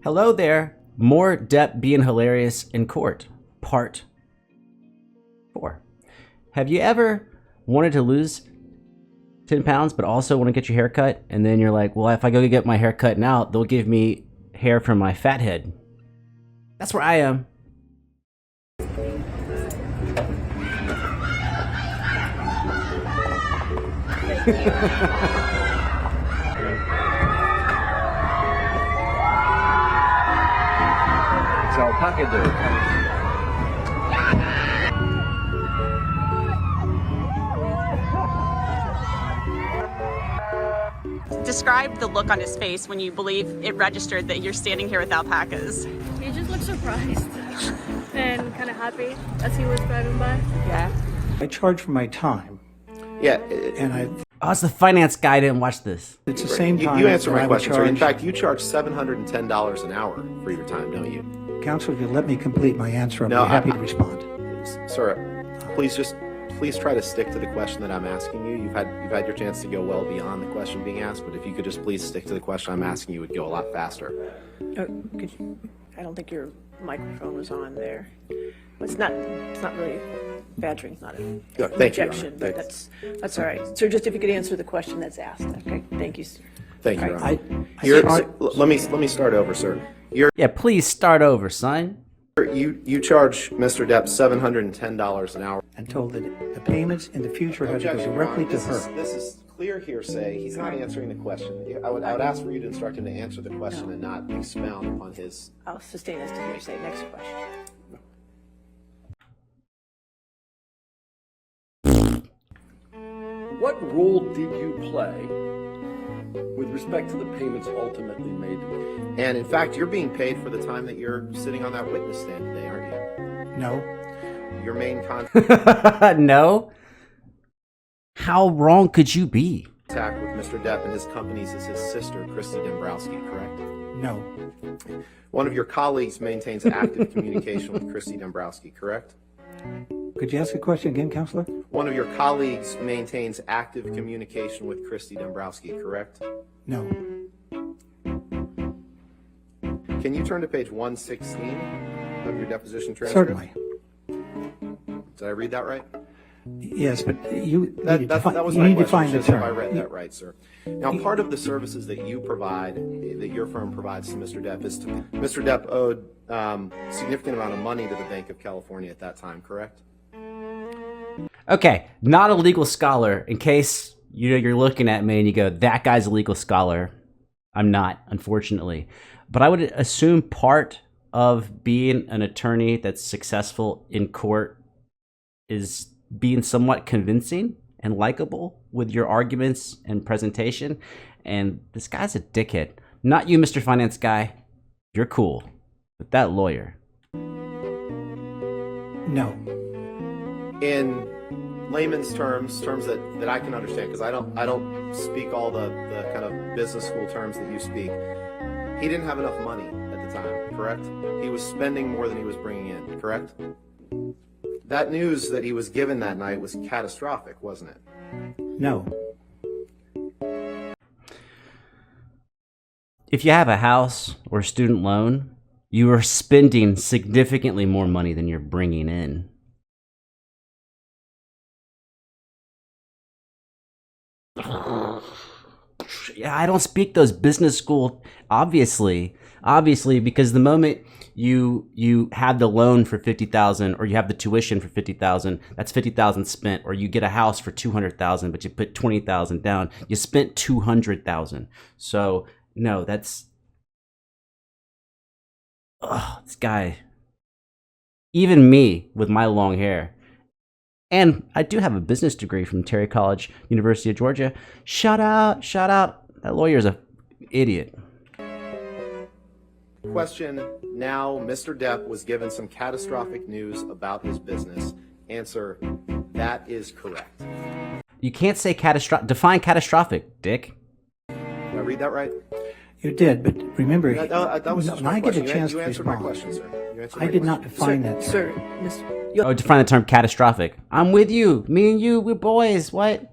Hello there. More Depp being hilarious in court. Part 4. Have you ever wanted to lose 10 pounds but also want to get your hair cut? And then you're like, well, if I go get my hair cut now, they'll give me hair from my fat head. That's where I am. It's alpaca day. Describe the look on his face when you believe it registered that you're standing here with alpacas. He just looked surprised and kind of happy as he was driving by. Yeah. I charge for my time. Yeah, And Oh, it's the finance guy. I didn't watch this. it's the same time. you answer that my I would question, sir. In charge- fact, you charge $710 an hour for your time, don't you? Counsel, if you let me complete my answer, I'll No, be happy I- to respond. Sir, please try to stick to the question that I'm asking you. You've had your chance to go well beyond the question being asked, but if you could just please stick to the question I'm asking you, it would go a lot faster. I don't think your microphone was on there. It's not really badgering, it's not a Thank you, rejection, Your Honor. but that's all right. So just if you could answer the question that's asked, okay? Thank you, sir. Thank you, Your All right. Honor. I You're- charge- let me start over, sir. Yeah, please start over, son. You charge Mr. Depp $710 an hour. And told that the payments in the future had to go Objection, Your directly Honor. to her. This is clear hearsay. He's not answering the question. I would ask for you to instruct him to answer the question and not expound upon his. I'll sustain this to hearsay. Next question. What role did you play with respect to the payments ultimately made to me? And in fact, you're being paid for the time that you're sitting on that witness stand today, aren't you? No. Your main contact No? How wrong could you be? with Mr. Depp and his companies is his sister, Christy Dombrowski, correct? No. One of your colleagues maintains active communication with Christy Dombrowski, correct? Could you ask the question again, Counselor? One of your colleagues maintains active communication with Christy Dombrowski, correct? No. Can you turn to page 116 of your deposition transcript? Certainly. Did I read that right? Yes, but you That need to was you my need to question, find the just if term. I read that right, sir. Now, part of the services that you provide, that your firm provides to Mr. Depp, is Mr. Depp owed significant amount of money to the Bank of California at that time, correct? Okay, not a legal scholar. In case you're looking at me and you go, that guy's a legal scholar. I'm not, unfortunately. But I would assume part of being an attorney that's successful in court is being somewhat convincing and likable with your arguments and presentation. And this guy's a dickhead. Not you, Mr. Finance Guy. You're cool. But that lawyer. No. In layman's terms that I can understand, because I don't speak all the kind of business school terms that you speak. He didn't have enough money at the time, correct? He was spending more than he was bringing in, correct? That news that he was given that night was catastrophic, wasn't it? No. If you have a house or a student loan, you are spending significantly more money than you're bringing in. Yeah, I don't speak those business school, obviously, because the moment you have the loan for $50,000 or you have the tuition for $50,000, that's $50,000 spent. Or you get a house for $200,000, but you put $20,000 down, you spent $200,000. So no, that's this guy. Even me with my long hair. And I do have a business degree from Terry College, University of Georgia. Shout out. That lawyer's a idiot. Question, now Mr. Depp was given some catastrophic news about his business. Answer, that is correct. You can't say catastrophic. Define catastrophic, Dick. Did I read that right? You did, but remember, That was just when my I get a question. chance You to answered my respond, question, sir. You answered I my did not question. define that. Sir, Miss, Oh, define the term catastrophic. I'm with you. Me and you, we're boys. What?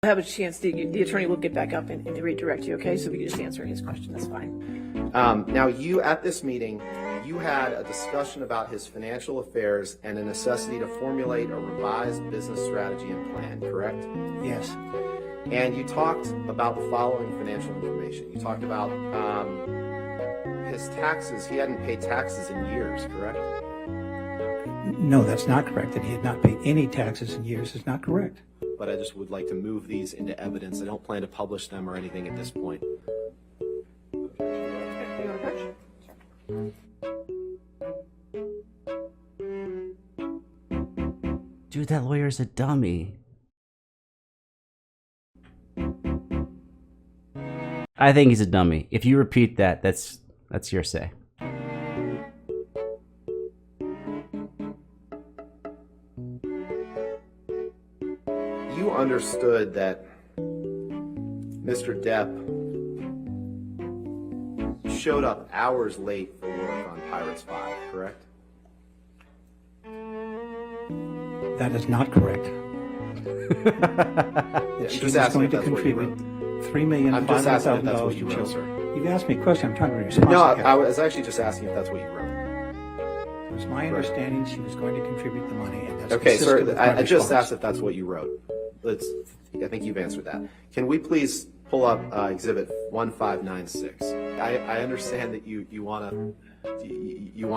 Have a chance, the attorney will get back up and redirect you, okay? So if you just answer his question, that's fine. Now, you at this meeting, you had a discussion about his financial affairs and a necessity to formulate a revised business strategy and plan, correct? Yes. And you talked about the following financial information. You talked about his taxes. He hadn't paid taxes in years, correct? No, that's not correct. That he had not paid any taxes in years is not correct. But I just would like to move these into evidence. I don't plan to publish them or anything at this point. You want to approach? Dude, that lawyer's a dummy. I think he's a dummy. If you repeat that, that's your say. You understood that Mr. Depp showed up hours late for work on Pirates 5, correct? That is not correct. She was going to contribute I'm just asking if that's what $3,500,000 you to wrote, children. sir. You've asked me a question. I'm trying to respond. No, I was actually just asking if that's what you wrote. It was my understanding she was going to contribute the money, and that's Okay, consistent sir, with my I just response. asked if that's what you wrote. I think you've answered that. Can we please pull up Exhibit 1596? I understand that you want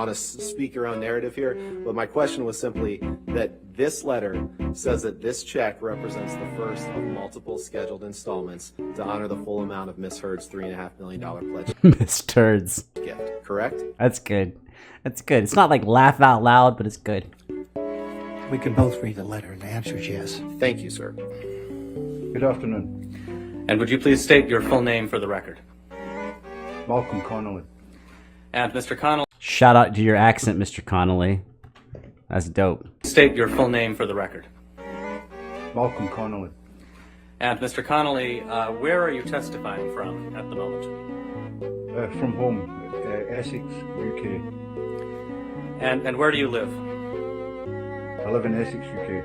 to speak your own narrative here, but my question was simply that this letter says that this check represents the first of multiple scheduled installments to honor the full amount of Miss Heard's $3.5 million pledge Miss Turds. gift, correct? That's good. That's good. It's not like laugh out loud, but it's good. We can both read the letter, and the answer is yes. Thank you, sir. Good afternoon. And would you please state your full name for the record? Malcolm Connolly. And Mr. Connolly, Shout out to your accent, Mr. Connolly. That's dope. state your full name for the record. Malcolm Connolly. And Mr. Connolly, where are you testifying from at the moment? From home, Essex, UK. And where do you live? I live in Essex, UK.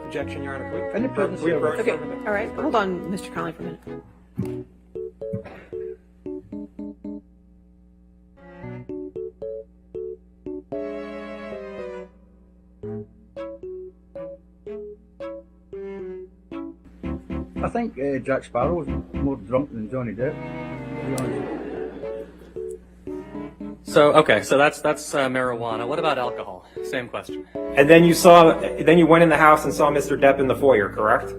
Objection, Your Honor. In the presence of- Okay, all right. Hold on, Mr. Connolly, for a minute. I think Jack Sparrow was more drunk than Johnny Depp, to be honest. So, okay, so that's marijuana. What about alcohol? Same question. And then you went in the house and saw Mr. Depp in the foyer, correct?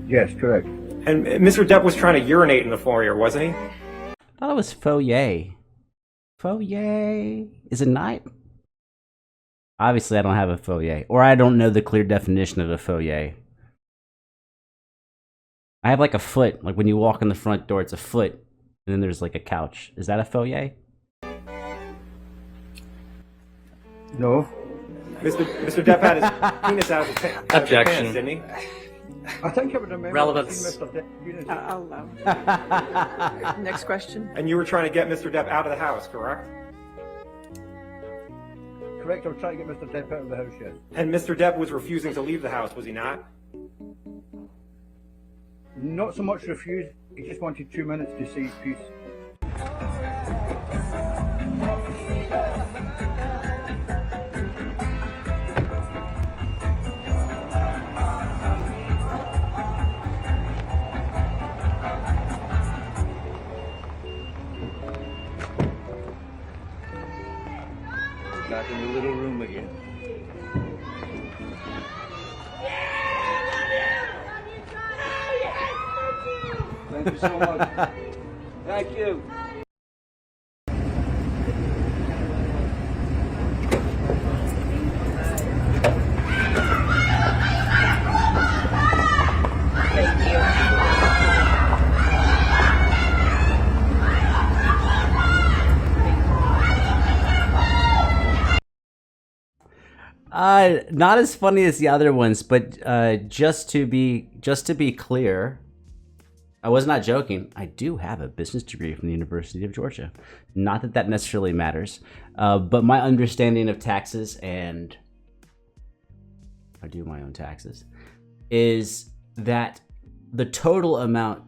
Yes, correct. And Mr. Depp was trying to urinate in the foyer, wasn't he? I thought it was foyer. Foyer is a night. Obviously, I don't have a foyer, or I don't know the clear definition of a foyer. I have like a foot. Like when you walk in the front door, it's a foot, and then there's like a couch. Is that a foyer? No. Mr. Depp had his penis out of his Objection. pants, didn't he? I think I would remember Relevance. seeing Mr. Depp penis. I'll allow. Next question. And you were trying to get Mr. Depp out of the house, correct? Correct, I was trying to get Mr. Depp out of the house, yes. And Mr. Depp was refusing to leave the house, was he not? Not so much refused, he just wanted 2 minutes to say his piece. Back in the little room again. Thank you so much. Thank you. Not as funny as the other ones, but just to be clear, I was not joking. I do have a business degree from the University of Georgia. Not that that necessarily matters, but my understanding of taxes, and I do my own taxes, is that the total amount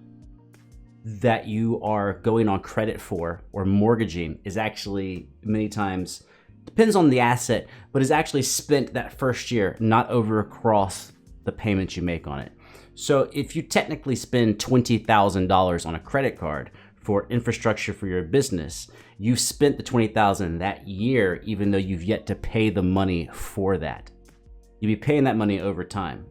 that you are going on credit for or mortgaging is actually many times, depends on the asset, but is actually spent that first year, not over across the payments you make on it. So if you technically spend $20,000 on a credit card for infrastructure for your business, you spent the $20,000 that year, even though you've yet to pay the money for that. You'll be paying that money over time,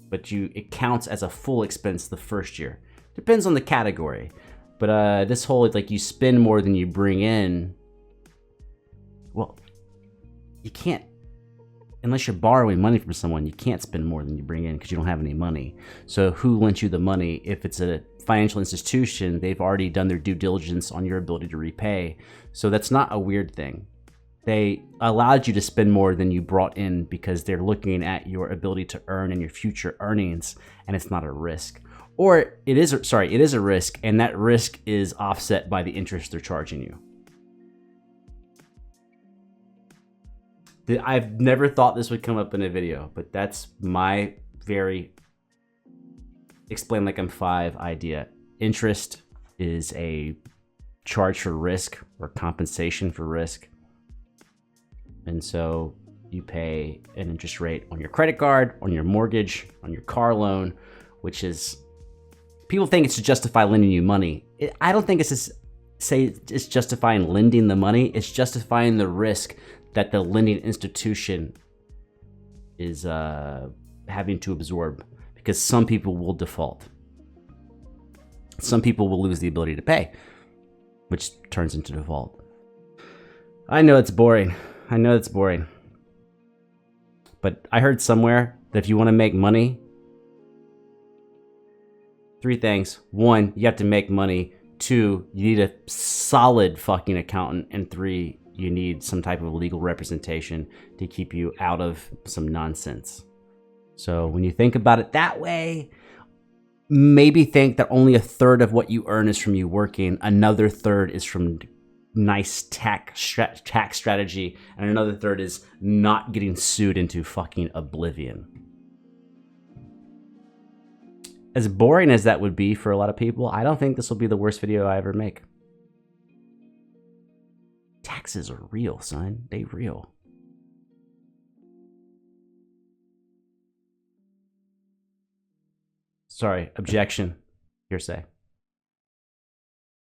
but it counts as a full expense the first year. Depends on the category, but this whole like you spend more than you bring in. Well, you can't, unless you're borrowing money from someone, you can't spend more than you bring in because you don't have any money. So who lent you the money? If it's a financial institution, they've already done their due diligence on your ability to repay. So that's not a weird thing. They allowed you to spend more than you brought in because they're looking at your ability to earn and your future earnings, and it's not a risk. Or it is a risk, and that risk is offset by the interest they're charging you. I've never thought this would come up in a video, but that's my very explain like I'm 5 idea. Interest is a charge for risk or compensation for risk. And so you pay an interest rate on your credit card, on your mortgage, on your car loan, which is, people think it's to justify lending you money. I don't think it's justifying lending the money. It's justifying the risk that the lending institution is having to absorb, because some people will default. Some people will lose the ability to pay, which turns into default. I know it's boring. But I heard somewhere that if you want to make money, 3 things. 1, you have to make money. 2, you need a solid fucking accountant. And 3, you need some type of legal representation to keep you out of some nonsense. So when you think about it that way, maybe think that only 1/3 of what you earn is from you working. Another 1/3 is from nice tax strategy. And another 1/3 is not getting sued into fucking oblivion. As boring as that would be for a lot of people, I don't think this will be the worst video I ever make. Taxes are real, son. They real. Sorry, objection. Hearsay.